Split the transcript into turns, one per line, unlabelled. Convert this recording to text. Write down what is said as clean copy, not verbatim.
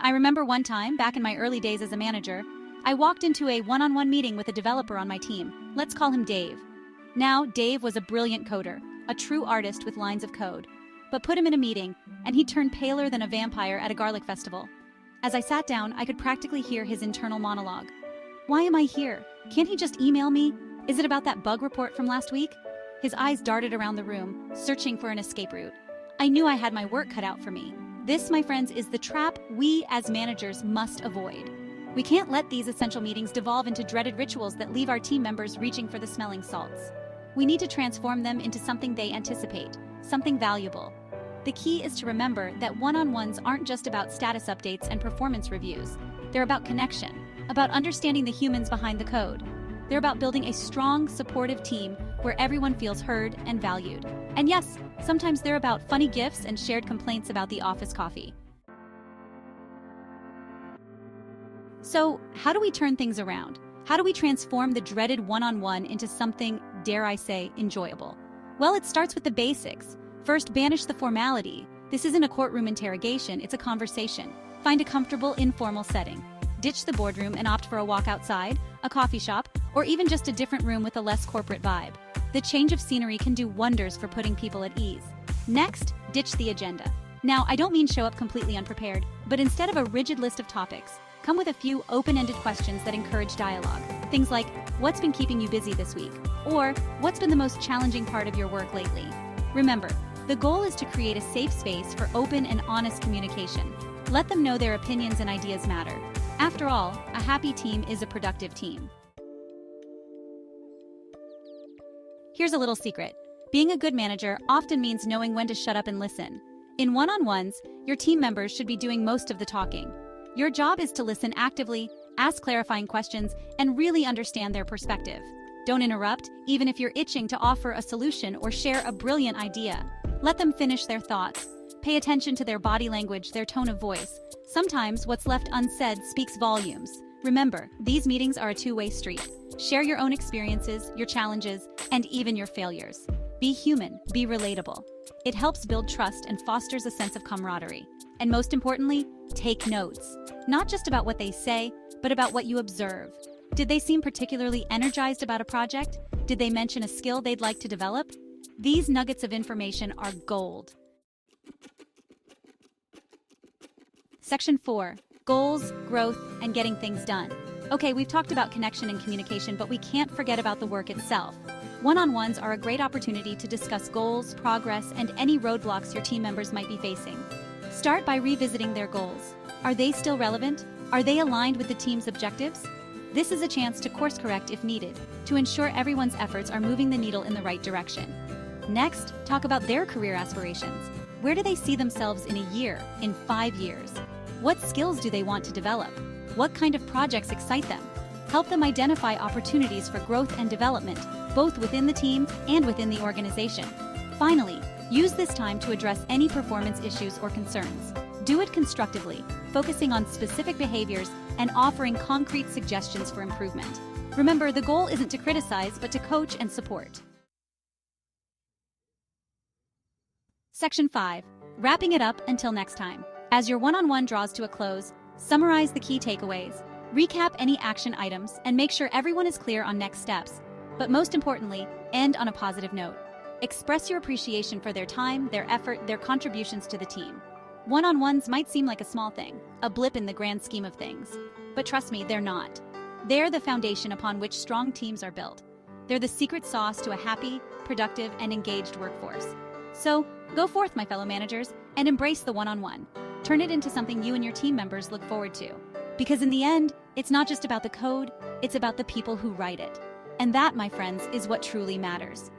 I remember one time, back in my early days as a manager, I walked into a one-on-one meeting with a developer on my team. Let's call him Dave. Now, Dave was a brilliant coder, a true artist with lines of code. But put him in a meeting, and he turned paler than a vampire at a garlic festival. As I sat down, I could practically hear his internal monologue. Why am I here? Can't he just email me? Is it about that bug report from last week? His eyes darted around the room, searching for an escape route. I knew I had my work cut out for me. This, my friends, is the trap we as managers must avoid. We can't let these essential meetings devolve into dreaded rituals that leave our team members reaching for the smelling salts. We need to transform them into something they anticipate, something valuable. The key is to remember that one-on-ones aren't just about status updates and performance reviews. They're about connection, about understanding the humans behind the code. They're about building a strong, supportive team where everyone feels heard and valued. And yes, sometimes they're about funny gifs and shared complaints about the office coffee. So, how do we turn things around? How do we transform the dreaded one-on-one into something, dare I say, enjoyable? Well, it starts with the basics. First, banish the formality. This isn't a courtroom interrogation, it's a conversation. Find a comfortable, informal setting. Ditch the boardroom and opt for a walk outside, a coffee shop, or even just a different room with a less corporate vibe. The change of scenery can do wonders for putting people at ease. Next, ditch the agenda. Now, I don't mean show up completely unprepared, but instead of a rigid list of topics, come with a few open-ended questions that encourage dialogue. Things like, what's been keeping you busy this week? Or, what's been the most challenging part of your work lately? Remember, the goal is to create a safe space for open and honest communication. Let them know their opinions and ideas matter. After all, a happy team is a productive team. Here's a little secret. Being a good manager often means knowing when to shut up and listen. In one-on-ones, your team members should be doing most of the talking. Your job is to listen actively, ask clarifying questions, and really understand their perspective. Don't interrupt, even if you're itching to offer a solution or share a brilliant idea. Let them finish their thoughts. Pay attention to their body language, their tone of voice. Sometimes what's left unsaid speaks volumes. Remember, these meetings are a two-way street. Share your own experiences, your challenges, and even your failures. Be human, be relatable. It helps build trust and fosters a sense of camaraderie. And most importantly, take notes. Not just about what they say, but about what you observe. Did they seem particularly energized about a project? Did they mention a skill they'd like to develop? These nuggets of information are gold. Section 4. Goals, growth, and getting things done. Okay, we've talked about connection and communication, but we can't forget about the work itself. One-on-ones are a great opportunity to discuss goals, progress, and any roadblocks your team members might be facing. Start by revisiting their goals. Are they still relevant? Are they aligned with the team's objectives? This is a chance to course correct if needed, to ensure everyone's efforts are moving the needle in the right direction. Next, talk about their career aspirations. Where do they see themselves in a year, in 5 years? What skills do they want to develop? What kind of projects excite them? Help them identify opportunities for growth and development, both within the team and within the organization. Finally, use this time to address any performance issues or concerns. Do it constructively, focusing on specific behaviors and offering concrete suggestions for improvement. Remember, the goal isn't to criticize, but to coach and support. Section 5. Wrapping it up until next time. As your one-on-one draws to a close, summarize the key takeaways, recap any action items, and make sure everyone is clear on next steps. But most importantly, end on a positive note. Express your appreciation for their time, their effort, their contributions to the team. One-on-ones might seem like a small thing, a blip in the grand scheme of things. But trust me, they're not. They're the foundation upon which strong teams are built. They're the secret sauce to a happy, productive, and engaged workforce. So, go forth, my fellow managers, and embrace the one-on-one. Turn it into something you and your team members look forward to. Because in the end, it's not just about the code, it's about the people who write it. And that, my friends, is what truly matters.